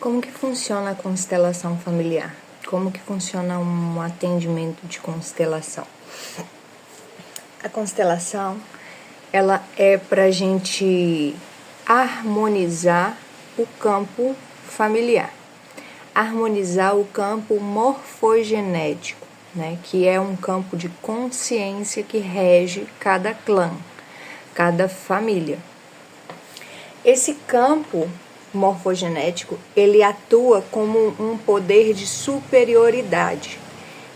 Como que funciona a constelação familiar? Como que funciona um atendimento de constelação? A constelação, ela é para a gente harmonizar o campo familiar, harmonizar o campo morfogenético, né? Que é um campo de consciência que rege cada clã, cada família. Esse campo morfogenético, ele atua como um poder de superioridade,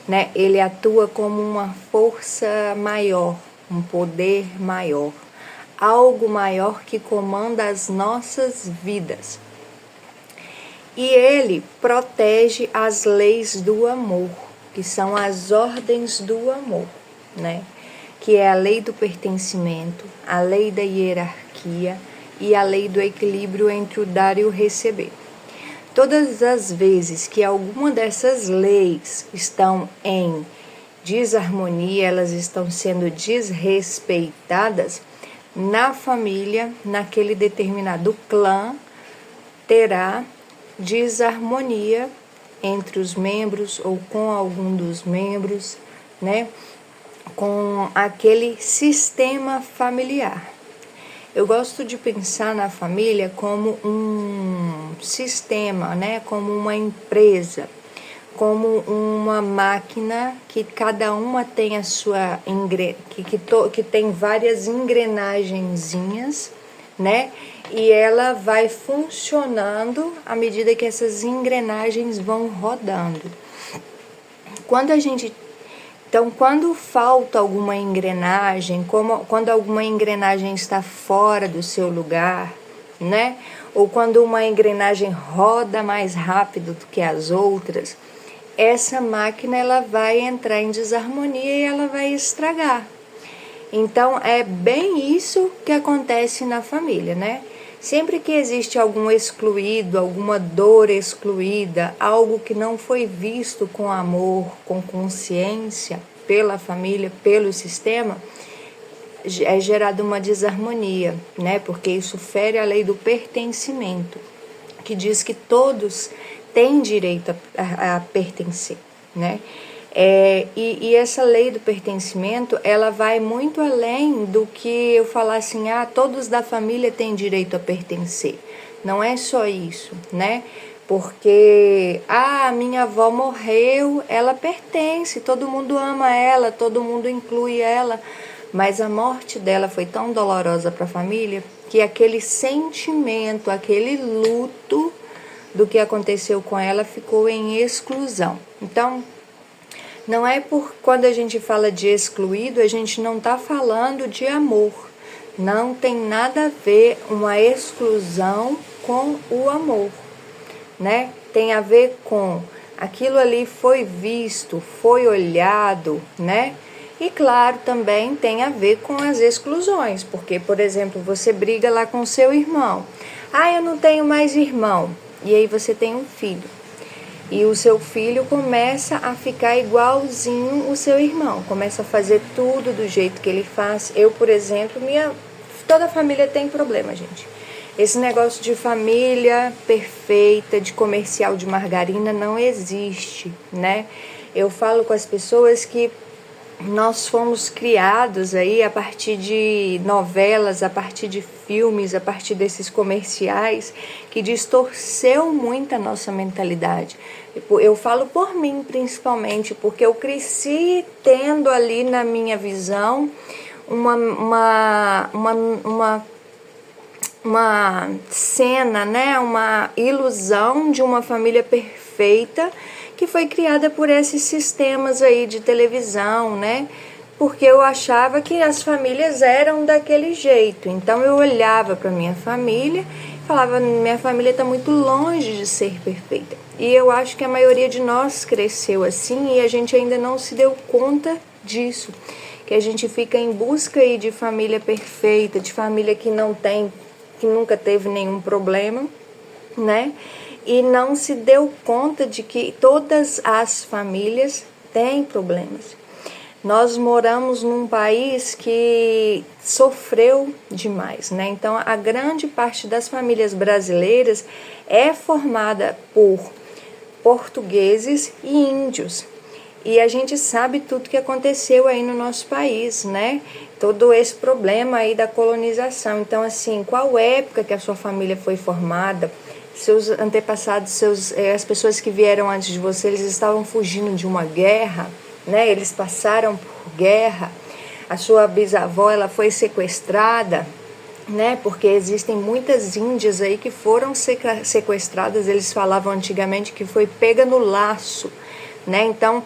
né? Ele atua como uma força maior, um poder maior, algo maior que comanda as nossas vidas. E ele protege as leis do amor, que são as ordens do amor, né? Que é a lei do pertencimento, a lei da hierarquia e a lei do equilíbrio entre o dar e o receber. Todas as vezes que alguma dessas leis estão em desarmonia, elas estão sendo desrespeitadas, na família, naquele determinado clã, terá desarmonia entre os membros ou com algum dos membros, né? Com aquele sistema familiar. Eu gosto de pensar na família como um sistema, né? Como uma empresa, como uma máquina que cada uma tem a sua que tem várias engrenagenzinhas, né? E ela vai funcionando à medida que essas engrenagens vão rodando. Quando falta alguma engrenagem, quando alguma engrenagem está fora do seu lugar, né? Ou quando uma engrenagem roda mais rápido do que as outras, essa máquina ela vai entrar em desarmonia e ela vai estragar. Então é bem isso que acontece na família, né? Sempre que existe algum excluído, alguma dor excluída, algo que não foi visto com amor, com consciência pela família, pelo sistema, é gerada uma desarmonia, né? Porque isso fere a lei do pertencimento, que diz que todos têm direito a pertencer, né? E essa lei do pertencimento, ela vai muito além do que eu falar assim, todos da família têm direito a pertencer. Não é só isso, né? Porque, minha avó morreu, ela pertence, todo mundo ama ela, todo mundo inclui ela, mas a morte dela foi tão dolorosa para a família que aquele sentimento, aquele luto do que aconteceu com ela ficou em exclusão. Então, não é quando a gente fala de excluído, a gente não está falando de amor. Não tem nada a ver uma exclusão com o amor, né? Tem a ver com aquilo ali foi visto, foi olhado, né? E claro, também tem a ver com as exclusões, porque, por exemplo, você briga lá com seu irmão. Eu não tenho mais irmão. E aí você tem um filho. E o seu filho começa a ficar igualzinho o seu irmão, começa a fazer tudo do jeito que ele faz. Eu, por exemplo, toda a família tem problema, gente. Esse negócio de família perfeita, de comercial de margarina não existe, né? Eu falo com as pessoas que nós fomos criados aí a partir de novelas, a partir de filmes, a partir desses comerciais que distorceu muito a nossa mentalidade. Eu falo por mim principalmente, porque eu cresci tendo ali na minha visão uma cena, né? Uma ilusão de uma família perfeita que foi criada por esses sistemas aí de televisão, né? Porque eu achava que as famílias eram daquele jeito. Então eu olhava para minha família e falava, minha família está muito longe de ser perfeita. E eu acho que a maioria de nós cresceu assim e a gente ainda não se deu conta disso. Que a gente fica em busca aí de família perfeita, de família que nunca teve nenhum problema, né? E não se deu conta de que todas as famílias têm problemas. nós moramos num país que sofreu demais, né? Então, a grande parte das famílias brasileiras é formada por portugueses e índios. E a gente sabe tudo que aconteceu aí no nosso país, né? Todo esse problema aí da colonização. Então, assim, qual época que a sua família foi formada? Seus antepassados, as pessoas que vieram antes de você, eles estavam fugindo de uma guerra, né? Eles passaram por guerra. A sua bisavó, ela foi sequestrada, né? Porque existem muitas índias aí que foram sequestradas. Eles falavam antigamente que foi pega no laço, né? Então,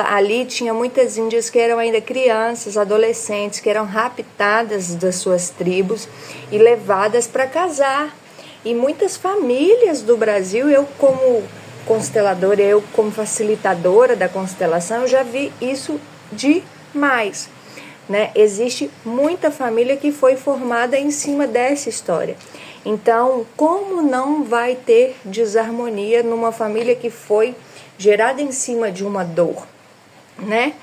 ali tinha muitas índias que eram ainda crianças, adolescentes, que eram raptadas das suas tribos e levadas para casar. E muitas famílias do Brasil, eu como consteladora, eu como facilitadora da constelação, eu já vi isso demais, né? Existe muita família que foi formada em cima dessa história. Então, como não vai ter desarmonia numa família que foi gerada em cima de uma dor, né?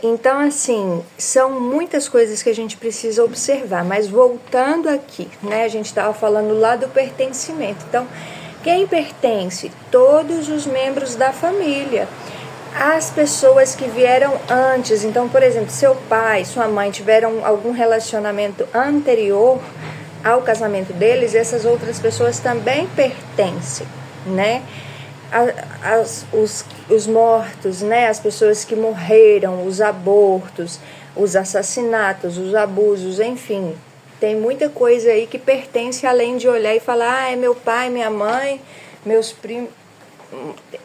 Então, assim, são muitas coisas que a gente precisa observar, mas voltando aqui, né? A gente estava falando lá do pertencimento. Então, quem pertence? Todos os membros da família. As pessoas que vieram antes, então, por exemplo, seu pai, sua mãe tiveram algum relacionamento anterior ao casamento deles, essas outras pessoas também pertencem, né? Os mortos, né? As pessoas que morreram, os abortos, os assassinatos, os abusos, enfim, tem muita coisa aí que pertence, além de olhar e falar, ah, é meu pai, minha mãe, meus primos.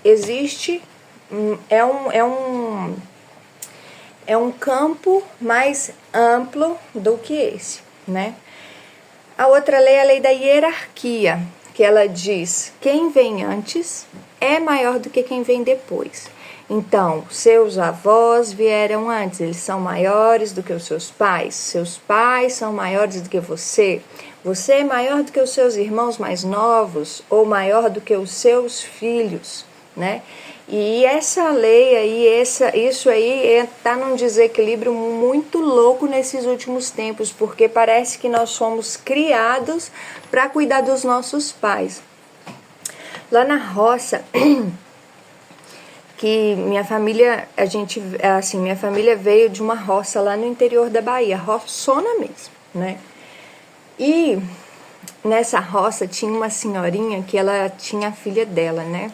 Existe, é um campo mais amplo do que esse, né? A outra lei é a lei da hierarquia, que ela diz, quem vem antes é maior do que quem vem depois. Então, seus avós vieram antes, eles são maiores do que os seus pais são maiores do que você é maior do que os seus irmãos mais novos ou maior do que os seus filhos, né? E essa lei aí, isso aí está num desequilíbrio muito louco nesses últimos tempos, porque parece que nós somos criados para cuidar dos nossos pais. Lá na roça, que minha família, minha família veio de uma roça lá no interior da Bahia, roçona mesmo, né? E nessa roça tinha uma senhorinha que ela tinha a filha dela, né?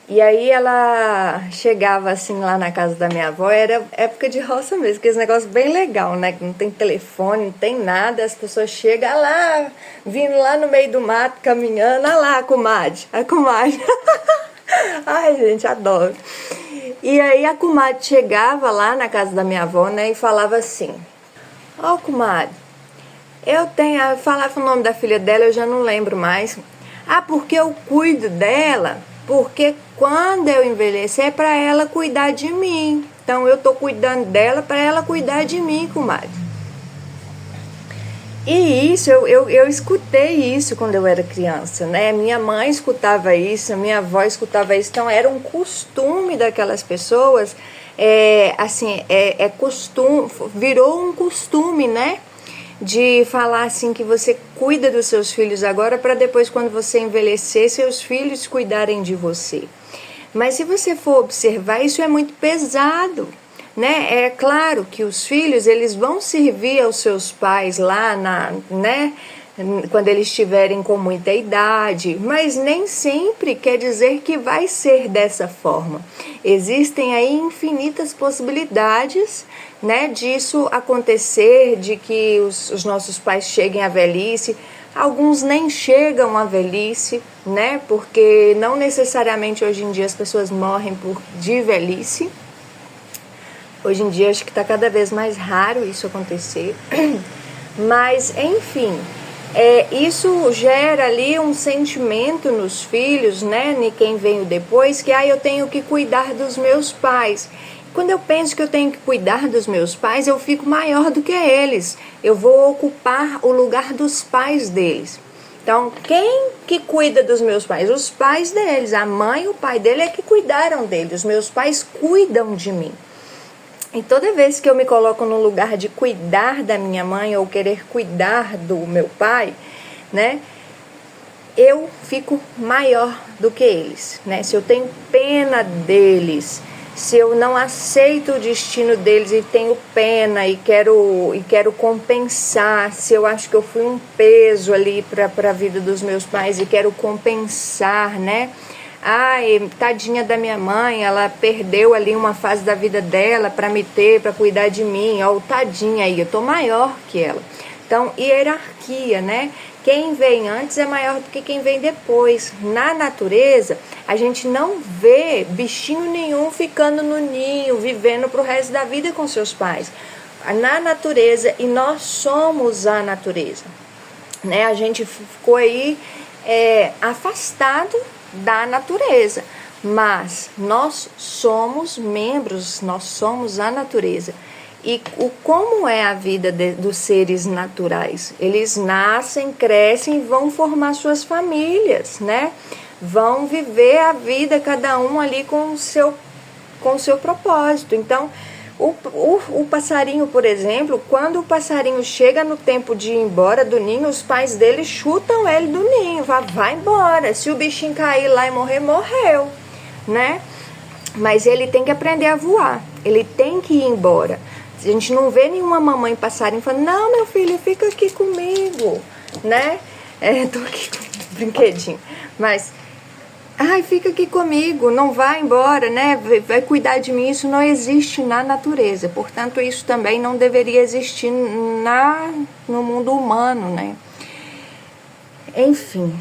E aí ela chegava assim lá na casa da minha avó, era época de roça mesmo, que esse negócio bem legal, né? Que não tem telefone, não tem nada, as pessoas chegam lá, vindo lá no meio do mato, caminhando, olha lá a comadre. Ai, gente, adoro. E aí a comadre chegava lá na casa da minha avó, né, e falava assim, ó, comadre, falava o nome da filha dela, eu já não lembro mais. Ah, porque eu cuido dela, porque quando eu envelhecer é para ela cuidar de mim. Então eu tô cuidando dela para ela cuidar de mim, comadre. E isso, eu escutei isso quando eu era criança, né? Minha mãe escutava isso, minha avó escutava isso. Então era um costume daquelas pessoas, costume, virou um costume, né? De falar assim que você cuida dos seus filhos agora para depois, quando você envelhecer, seus filhos cuidarem de você. Mas se você for observar, isso é muito pesado, né? É claro que os filhos, eles vão servir aos seus pais lá, né? Quando eles estiverem com muita idade, mas nem sempre quer dizer que vai ser dessa forma. Existem aí infinitas possibilidades, né, disso acontecer, de que os nossos pais cheguem à velhice. Alguns nem chegam à velhice, né, porque não necessariamente hoje em dia as pessoas morrem de velhice. Hoje em dia acho que está cada vez mais raro isso acontecer. Mas, enfim, isso gera ali um sentimento nos filhos, né, em quem veio depois, que eu tenho que cuidar dos meus pais. Quando eu penso que eu tenho que cuidar dos meus pais, eu fico maior do que eles. Eu vou ocupar o lugar dos pais deles. Então, quem que cuida dos meus pais? Os pais deles. A mãe e o pai dele é que cuidaram dele. Os meus pais cuidam de mim. E toda vez que eu me coloco no lugar de cuidar da minha mãe ou querer cuidar do meu pai, né, eu fico maior do que eles, né? Se eu tenho pena deles, se eu não aceito o destino deles e tenho pena e quero compensar, se eu acho que eu fui um peso ali para a vida dos meus pais e quero compensar, né? Ai, tadinha da minha mãe, ela perdeu ali uma fase da vida dela para me ter, para cuidar de mim. Ó, tadinha aí, eu tô maior que ela. Então, hierarquia, né? Quem vem antes é maior do que quem vem depois. Na natureza, a gente não vê bichinho nenhum ficando no ninho, vivendo pro resto da vida com seus pais. Na natureza, e nós somos a natureza, né? A gente ficou aí afastado da natureza, mas nós somos membros, nós somos a natureza. E como é a vida dos seres naturais? Eles nascem, crescem e vão formar suas famílias, né? Vão viver a vida, cada um ali com o seu propósito. Então, o passarinho, por exemplo, quando o passarinho chega no tempo de ir embora do ninho, os pais dele chutam ele do ninho, vai embora. Se o bichinho cair lá e morrer, morreu, né? Mas ele tem que aprender a voar, ele tem que ir embora. A gente não vê nenhuma mamãe passarinho falando, não, meu filho, fica aqui comigo, né? Tô aqui com um brinquedinho, mas... Ai, fica aqui comigo, não vai embora, né? Vai cuidar de mim. Isso não existe na natureza. Portanto, isso também não deveria existir no mundo humano, né? Enfim,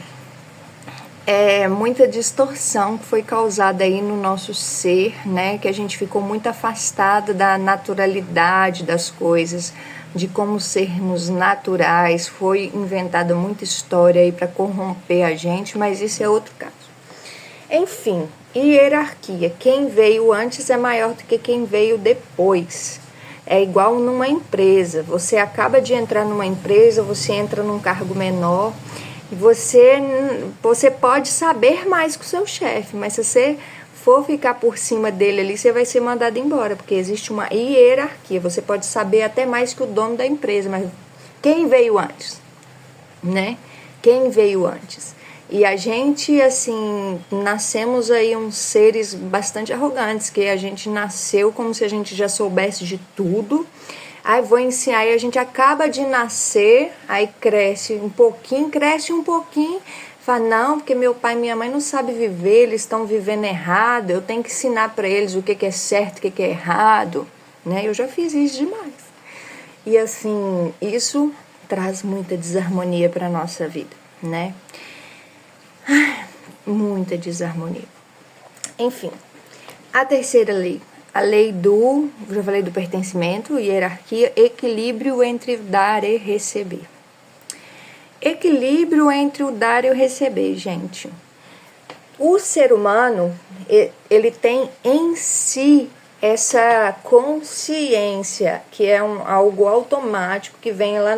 muita distorção que foi causada aí no nosso ser, né? Que a gente ficou muito afastada da naturalidade das coisas, de como sermos naturais. Foi inventada muita história aí para corromper a gente, mas isso é outro caso. Enfim, hierarquia. Quem veio antes é maior do que quem veio depois. É igual numa empresa. Você acaba de entrar numa empresa, você entra num cargo menor e você pode saber mais que o seu chefe, mas se você for ficar por cima dele ali, você vai ser mandado embora, porque existe uma hierarquia. Você pode saber até mais que o dono da empresa, mas quem veio antes, né? Quem veio antes? E a gente, assim, nascemos aí uns seres bastante arrogantes, que a gente nasceu como se a gente já soubesse de tudo. Aí vou ensinar, e a gente acaba de nascer, aí cresce um pouquinho, fala, não, porque meu pai e minha mãe não sabem viver, eles estão vivendo errado, eu tenho que ensinar para eles o que é certo, o que é errado, né? Eu já fiz isso demais. E assim, isso traz muita desarmonia para a nossa vida, né? Muita desarmonia. Enfim, a terceira lei, a lei já falei do pertencimento, hierarquia, equilíbrio entre o dar e receber. Equilíbrio entre o dar e o receber, gente. O ser humano, ele tem em si essa consciência, que é algo automático, que vem lá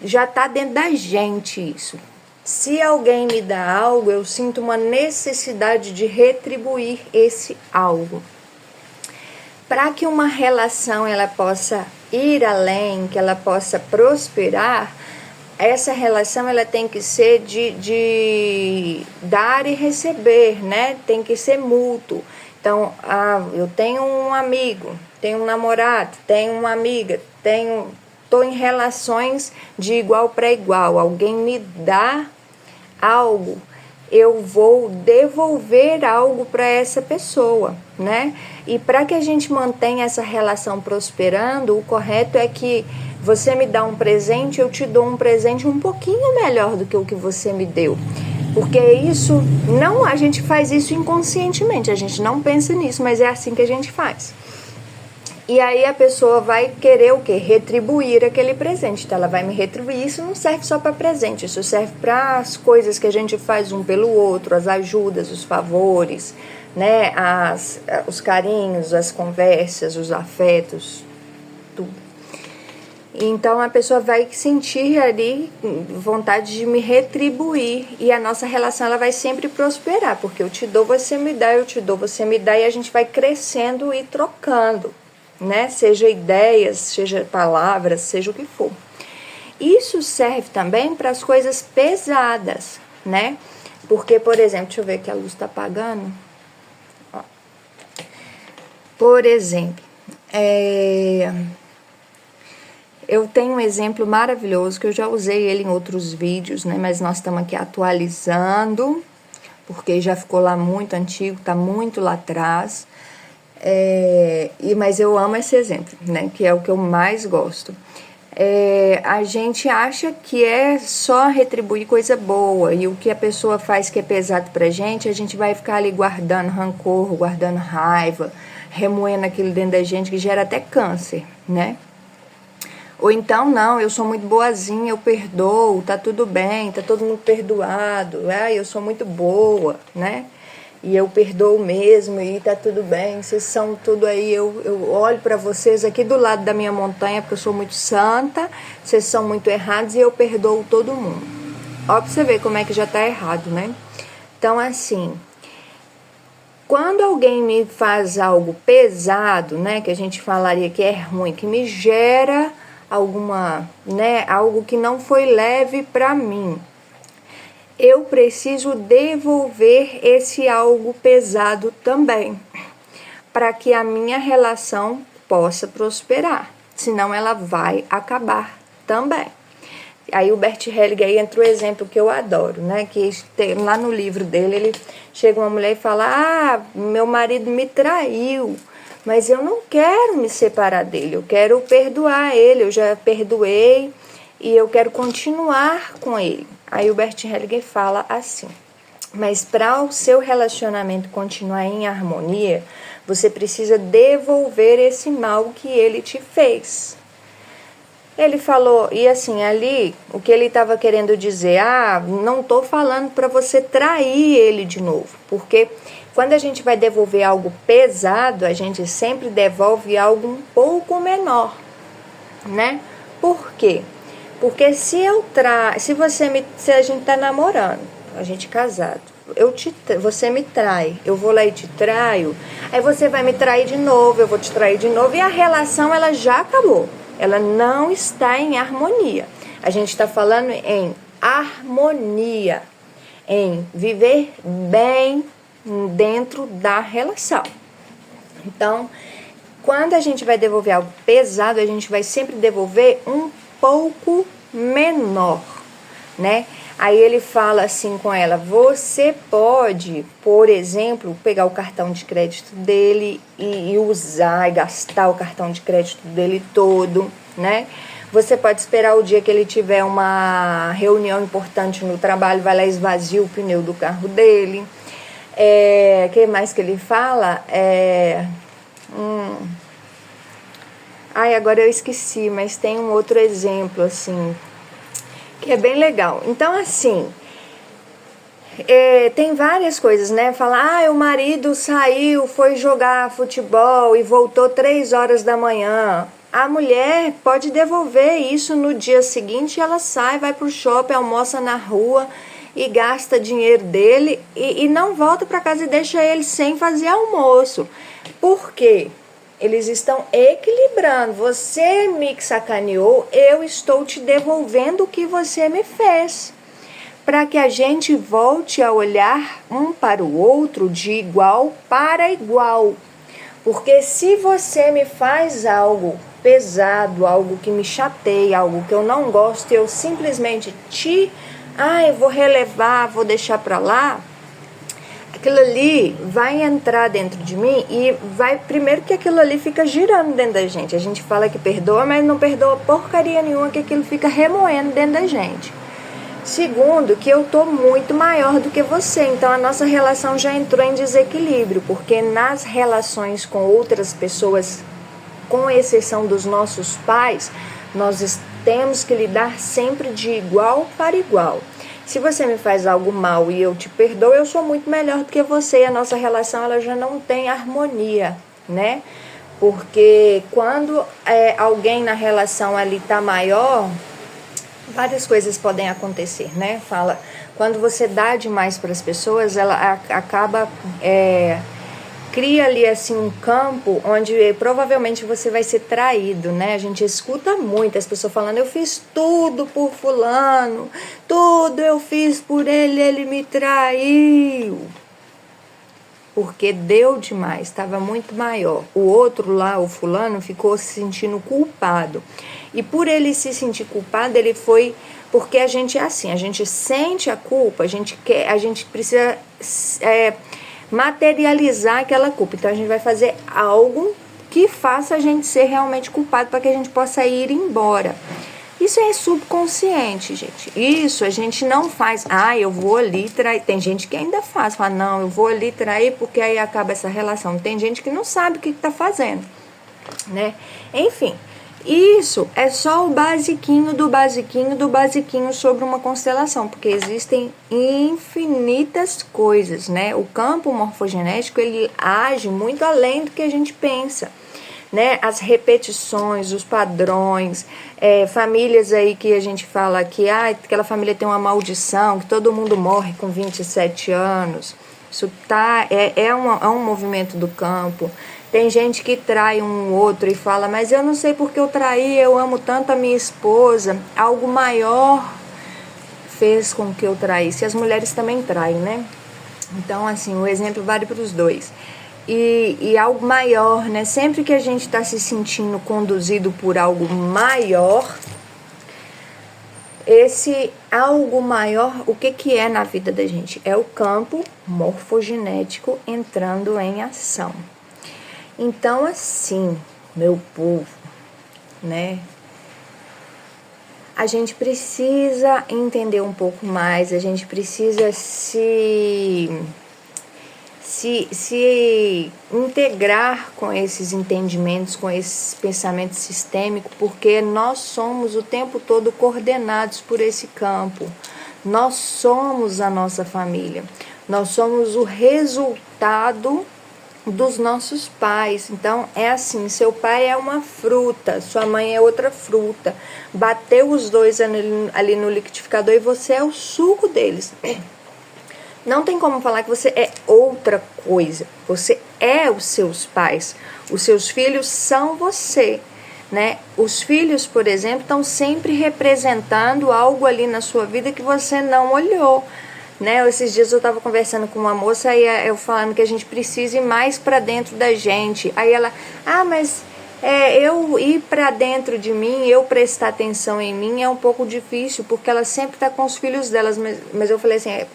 já está dentro da gente isso. Se alguém me dá algo, eu sinto uma necessidade de retribuir esse algo. Para que uma relação ela possa ir além, que ela possa prosperar, essa relação ela tem que ser de dar e receber, né? Tem que ser mútuo. Então, eu tenho um amigo, tenho um namorado, tenho uma amiga, estou em relações de igual para igual. Alguém me dá algo, eu vou devolver algo para essa pessoa, né? E para que a gente mantenha essa relação prosperando, o correto é que você me dá um presente, eu te dou um presente um pouquinho melhor do que o que você me deu. Porque isso, não, a gente faz isso inconscientemente, a gente não pensa nisso, mas é assim que a gente faz. E aí a pessoa vai querer o quê? Retribuir aquele presente. Então ela vai me retribuir. Isso não serve só para presente, isso serve para as coisas que a gente faz um pelo outro, as ajudas, os favores, né? Os carinhos, as conversas, os afetos, tudo. Então a pessoa vai sentir ali vontade de me retribuir e a nossa relação ela vai sempre prosperar, porque eu te dou, você me dá, eu te dou, você me dá, e a gente vai crescendo e trocando, né? Seja ideias, seja palavras, seja o que for. Isso serve também para as coisas pesadas, né? Porque, por exemplo, deixa eu ver que a luz está apagando. Ó. Por exemplo, eu tenho um exemplo maravilhoso que eu já usei ele em outros vídeos, né? Mas nós estamos aqui atualizando, porque já ficou lá muito antigo, tá muito lá atrás. Mas eu amo esse exemplo, né? Que é o que eu mais gosto. A gente acha que é só retribuir coisa boa, e o que a pessoa faz que é pesado pra gente, a gente vai ficar ali guardando rancor, guardando raiva, remoendo aquilo dentro da gente, que gera até câncer, né? Ou então, não, eu sou muito boazinha, eu perdoo, tá tudo bem, tá todo mundo perdoado, eu sou muito boa, né? E eu perdoo mesmo e tá tudo bem, vocês são tudo aí, eu olho para vocês aqui do lado da minha montanha, porque eu sou muito santa, vocês são muito errados e eu perdoo todo mundo. Ó, pra você ver como é que já tá errado, né? Então, assim, quando alguém me faz algo pesado, né, que a gente falaria que é ruim, que me gera alguma, né, algo que não foi leve para mim, eu preciso devolver esse algo pesado também, para que a minha relação possa prosperar, senão ela vai acabar também. Aí o Bert Hellinger aí entra o exemplo que eu adoro, né? Que tem, lá no livro dele, ele chega uma mulher e fala: meu marido me traiu, mas eu não quero me separar dele, eu quero perdoar ele, eu já perdoei e eu quero continuar com ele. Aí o Bert Hellinger fala assim: mas para o seu relacionamento continuar em harmonia, você precisa devolver esse mal que ele te fez. Ele falou, e assim, ali, o que ele estava querendo dizer, não estou falando para você trair ele de novo, porque quando a gente vai devolver algo pesado, a gente sempre devolve algo um pouco menor, né? Por quê? Porque se a gente tá namorando, a gente casado, você me trai, eu vou lá e te traio, aí você vai me trair de novo, eu vou te trair de novo, e a relação ela já acabou. Ela não está em harmonia. A gente está falando em harmonia, em viver bem dentro da relação. Então, quando a gente vai devolver algo pesado, a gente vai sempre devolver um pouco menor, né? Aí ele fala assim com ela: você pode, por exemplo, pegar o cartão de crédito dele e usar e gastar o cartão de crédito dele todo, né? Você pode esperar o dia que ele tiver uma reunião importante no trabalho, vai lá e esvazia o pneu do carro dele. O que mais que ele fala? Agora eu esqueci, mas tem um outro exemplo, assim, que é bem legal. Então, assim, tem várias coisas, né? Fala, o marido saiu, foi jogar futebol e voltou 3 horas da manhã. A mulher pode devolver isso no dia seguinte, ela sai, vai pro shopping, almoça na rua e gasta dinheiro dele e não volta para casa e deixa ele sem fazer almoço. Por quê? Eles estão equilibrando. Você me sacaneou, eu estou te devolvendo o que você me fez. Para que a gente volte a olhar um para o outro de igual para igual. Porque se você me faz algo pesado, algo que me chateia, algo que eu não gosto, eu simplesmente eu vou relevar, vou deixar para lá, aquilo ali vai entrar dentro de mim e primeiro que aquilo ali fica girando dentro da gente. A gente fala que perdoa, mas não perdoa porcaria nenhuma, que aquilo fica remoendo dentro da gente. Segundo, que eu tô muito maior do que você, então a nossa relação já entrou em desequilíbrio, porque nas relações com outras pessoas, com exceção dos nossos pais, nós temos que lidar sempre de igual para igual. Se você me faz algo mal e eu te perdoo, eu sou muito melhor do que você, e a nossa relação ela já não tem harmonia, né? Porque quando alguém na relação ali tá maior, várias coisas podem acontecer, né? Quando você dá demais para as pessoas, ela acaba cria ali assim um campo onde provavelmente você vai ser traído, né? A gente escuta muito as pessoas falando: eu fiz tudo por fulano, tudo eu fiz por ele, ele me traiu. Porque deu demais, estava muito maior. O outro lá, o fulano, ficou se sentindo culpado. E por ele se sentir culpado, ele foi... Porque a gente é assim, a gente sente a culpa, a gente precisa materializar aquela culpa. Então a gente vai fazer algo que faça a gente ser realmente culpado para que a gente possa ir embora. Isso é subconsciente, gente. Isso a gente não faz. Eu vou ali trair. Tem gente que ainda faz. Fala, não, eu vou ali trair porque aí acaba essa relação. Tem gente que não sabe o que está fazendo, né? Enfim, isso é só o basiquinho do basiquinho do basiquinho sobre uma constelação, porque existem infinitas coisas, né? O campo morfogenético, ele age muito além do que a gente pensa, né? As repetições, os padrões, famílias aí que a gente fala que aquela família tem uma maldição, que todo mundo morre com 27 anos. Isso é um movimento do campo. Tem gente que trai um outro e fala: mas eu não sei porque eu traí, eu amo tanto a minha esposa, algo maior fez com que eu traísse. As mulheres também traem, né? Então, assim, o exemplo vale para os dois. E algo maior, né? Sempre que a gente está se sentindo conduzido por algo maior, esse algo maior, o que é na vida da gente? É o campo morfogenético entrando em ação. Então, assim, meu povo, né? A gente precisa entender um pouco mais, a gente precisa se integrar com esses entendimentos, com esse pensamento sistêmico, porque nós somos o tempo todo coordenados por esse campo. Nós somos a nossa família, nós somos o resultado dos nossos pais. Então é assim, seu pai é uma fruta, sua mãe é outra fruta, bateu os dois ali no liquidificador e você é o suco deles. Não tem como falar que você é outra coisa. Você é os seus pais. Os seus filhos são você, né? Os filhos, por exemplo, estão sempre representando algo ali na sua vida que você não olhou, né? Esses dias eu estava conversando com uma moça e eu falando que a gente precisa ir mais para dentro da gente. Aí ela: mas eu ir para dentro de mim, eu prestar atenção em mim é um pouco difícil, porque ela sempre está com os filhos delas. Mas eu falei assim, é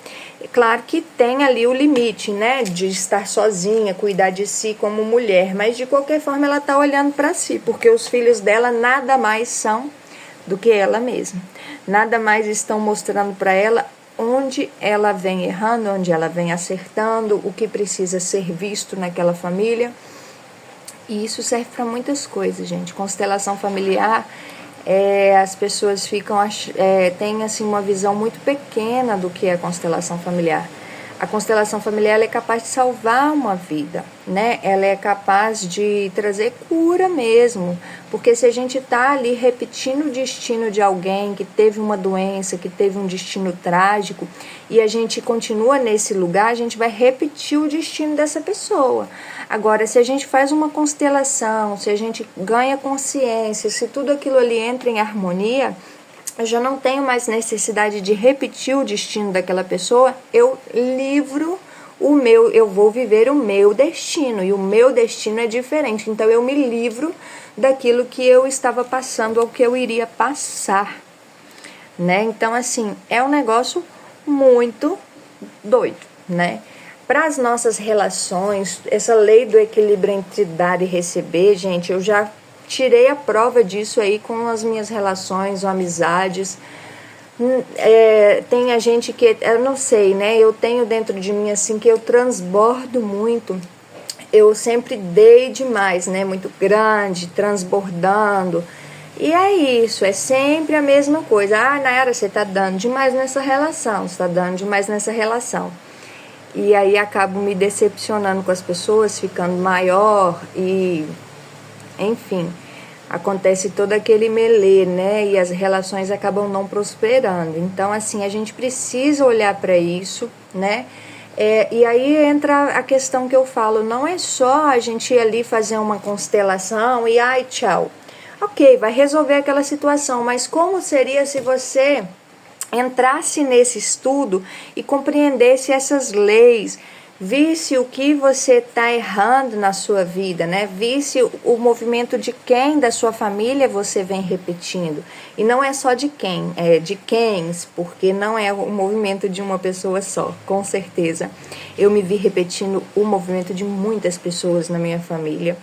claro que tem ali o limite, né, de estar sozinha, cuidar de si como mulher, mas de qualquer forma ela está olhando para si, porque os filhos dela nada mais são do que ela mesma. Nada mais estão mostrando para ela onde ela vem errando, onde ela vem acertando, o que precisa ser visto naquela família. E isso serve para muitas coisas, gente. Constelação familiar, as pessoas têm assim, uma visão muito pequena do que é a constelação familiar. A constelação familiar ela é capaz de salvar uma vida, né? Ela é capaz de trazer cura mesmo, porque se a gente está ali repetindo o destino de alguém que teve uma doença, que teve um destino trágico, e a gente continua nesse lugar, a gente vai repetir o destino dessa pessoa. Agora, se a gente faz uma constelação, se a gente ganha consciência, se tudo aquilo ali entra em harmonia, eu já não tenho mais necessidade de repetir o destino daquela pessoa, eu vou viver o meu destino, e o meu destino é diferente, então eu me livro daquilo que eu estava passando ou que eu iria passar, né? Então, assim, é um negócio muito doido, né? Para as nossas relações, essa lei do equilíbrio entre dar e receber, gente, eu já tirei a prova disso aí com as minhas relações ou amizades. Tem a gente que, eu não sei, né? Eu tenho dentro de mim assim que eu transbordo muito. Eu sempre dei demais, né? Muito grande, transbordando. E é isso, é sempre a mesma coisa. Nayara, você tá dando demais nessa relação, você tá dando demais nessa relação. E aí acabo me decepcionando com as pessoas, ficando maior e, enfim, acontece todo aquele melê, né? E as relações acabam não prosperando. Então, assim, a gente precisa olhar para isso, né? E aí entra a questão que eu falo, não é só a gente ir ali fazer uma constelação e ai, tchau. Ok, vai resolver aquela situação, mas como seria se você entrasse nesse estudo e compreendesse essas leis, visse o que você está errando na sua vida, né? Visse o movimento de quem da sua família você vem repetindo. E não é só de quem, é de quens, porque não é o movimento de uma pessoa só, com certeza. Eu me vi repetindo o movimento de muitas pessoas na minha família.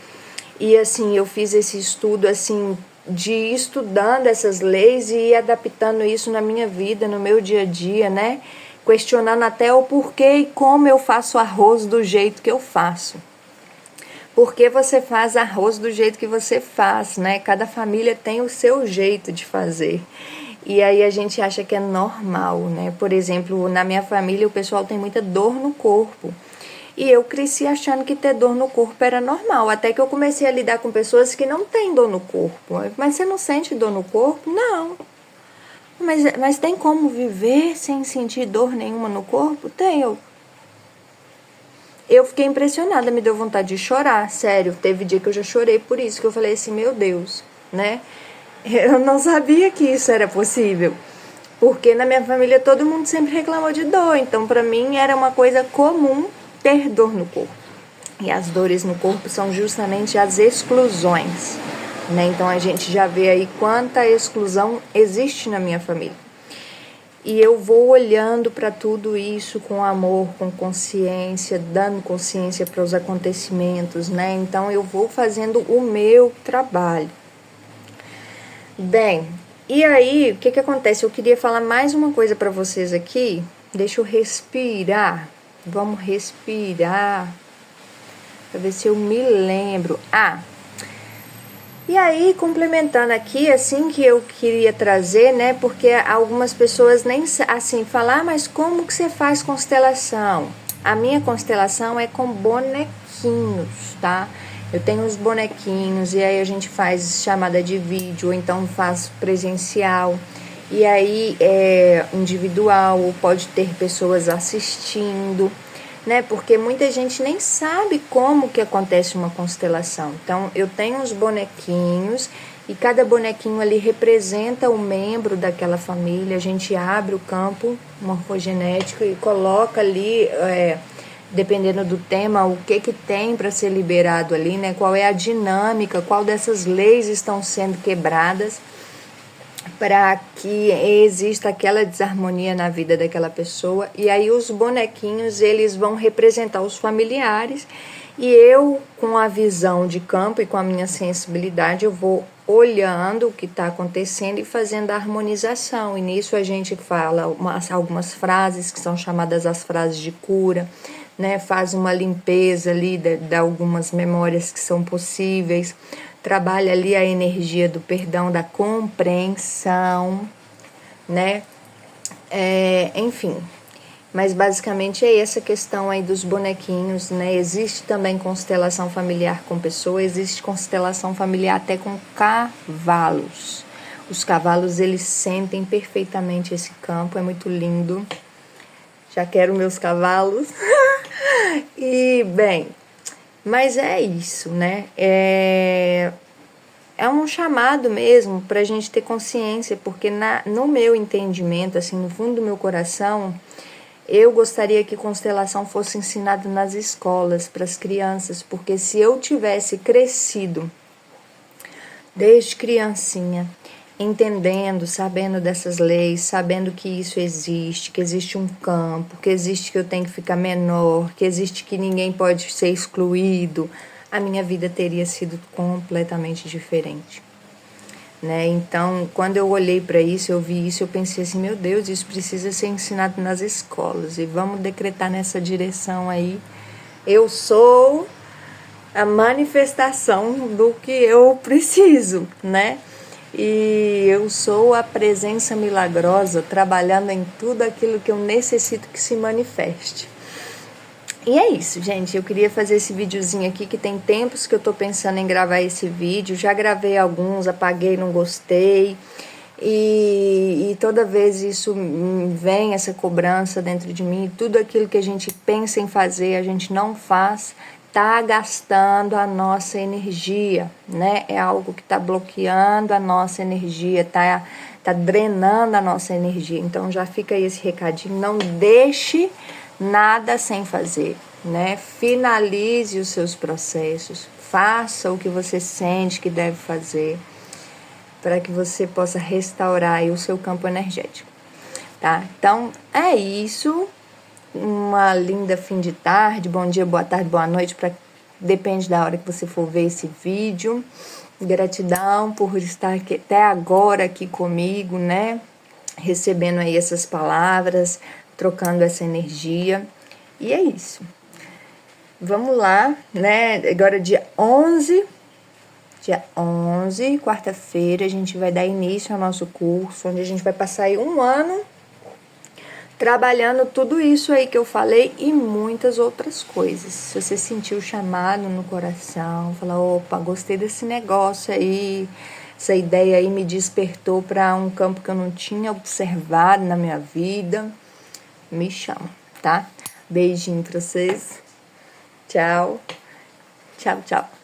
E assim, eu fiz esse estudo assim de ir estudando essas leis e ir adaptando isso na minha vida, no meu dia a dia, né? Questionando até o porquê e como eu faço arroz do jeito que eu faço. Por que você faz arroz do jeito que você faz, né? Cada família tem o seu jeito de fazer. E aí a gente acha que é normal, né? Por exemplo, na minha família o pessoal tem muita dor no corpo. E eu cresci achando que ter dor no corpo era normal, até que eu comecei a lidar com pessoas que não têm dor no corpo. Mas você não sente dor no corpo? Não. Mas tem como viver sem sentir dor nenhuma no corpo? Tem. Eu fiquei impressionada, me deu vontade de chorar, sério. Teve dia que eu já chorei por isso, que eu falei assim, meu Deus, né? Eu não sabia que isso era possível. Porque na minha família todo mundo sempre reclamou de dor, então pra mim era uma coisa comum ter dor no corpo. E as dores no corpo são justamente as exclusões, né? Então a gente já vê aí quanta exclusão existe na minha família. E eu vou olhando para tudo isso com amor, com consciência, dando consciência para os acontecimentos, né? Então eu vou fazendo o meu trabalho. Bem, e aí, o que acontece? Eu queria falar mais uma coisa para vocês aqui. Deixa eu respirar. Vamos respirar. Para ver se eu me lembro. E aí, complementando aqui, assim que eu queria trazer, né? Porque algumas pessoas nem assim falar, mas como que você faz constelação? A minha constelação é com bonequinhos, tá? Eu tenho os bonequinhos e aí a gente faz chamada de vídeo, ou então faz presencial. E aí é individual, ou pode ter pessoas assistindo, né? Porque muita gente nem sabe como que acontece uma constelação. Então, eu tenho os bonequinhos e cada bonequinho ali representa um membro daquela família. A gente abre o campo morfogenético e coloca ali, dependendo do tema, o que tem para ser liberado ali, né? Qual é a dinâmica, qual dessas leis estão sendo quebradas para que exista aquela desarmonia na vida daquela pessoa. E aí os bonequinhos, eles vão representar os familiares, e eu, com a visão de campo e com a minha sensibilidade, eu vou olhando o que está acontecendo e fazendo a harmonização. E nisso a gente fala algumas frases que são chamadas as frases de cura, né? Faz uma limpeza ali de algumas memórias que são possíveis, trabalha ali a energia do perdão, da compreensão, né? Enfim, mas basicamente é essa questão aí dos bonequinhos, né? Existe também constelação familiar com pessoas, existe constelação familiar até com cavalos. Os cavalos, eles sentem perfeitamente esse campo, é muito lindo. Já quero meus cavalos. E, bem, mas é isso, né? É um chamado mesmo para a gente ter consciência, porque no meu entendimento, assim, no fundo do meu coração, eu gostaria que constelação fosse ensinada nas escolas para as crianças, porque se eu tivesse crescido desde criancinha, entendendo, sabendo dessas leis, sabendo que isso existe, que existe um campo, que existe que eu tenho que ficar menor, que existe que ninguém pode ser excluído, a minha vida teria sido completamente diferente, né? Então, quando eu olhei para isso, eu vi isso, eu pensei assim, meu Deus, isso precisa ser ensinado nas escolas e vamos decretar nessa direção aí. Eu sou a manifestação do que eu preciso, né? E eu sou a presença milagrosa trabalhando em tudo aquilo que eu necessito que se manifeste. E é isso, gente. Eu queria fazer esse videozinho aqui, que tem tempos que eu tô pensando em gravar esse vídeo. Já gravei alguns, apaguei, não gostei. E toda vez isso vem, essa cobrança dentro de mim, tudo aquilo que a gente pensa em fazer, a gente não faz, tá gastando a nossa energia, né? É algo que tá bloqueando a nossa energia, tá drenando a nossa energia. Então já fica aí esse recadinho, não deixe nada sem fazer, né? Finalize os seus processos, faça o que você sente que deve fazer, para que você possa restaurar aí o seu campo energético, tá? Então, é isso. Uma linda fim de tarde, bom dia, boa tarde, boa noite, depende da hora que você for ver esse vídeo. Gratidão por estar aqui, até agora aqui comigo, né? Recebendo aí essas palavras, trocando essa energia. E é isso. Vamos lá, né? Agora dia 11, quarta-feira, a gente vai dar início ao nosso curso, onde a gente vai passar aí um ano trabalhando tudo isso aí que eu falei e muitas outras coisas. Se você sentiu o chamado no coração, falar, opa, gostei desse negócio aí, essa ideia aí me despertou para um campo que eu não tinha observado na minha vida, me chama, tá? Beijinho pra vocês. Tchau. Tchau, tchau.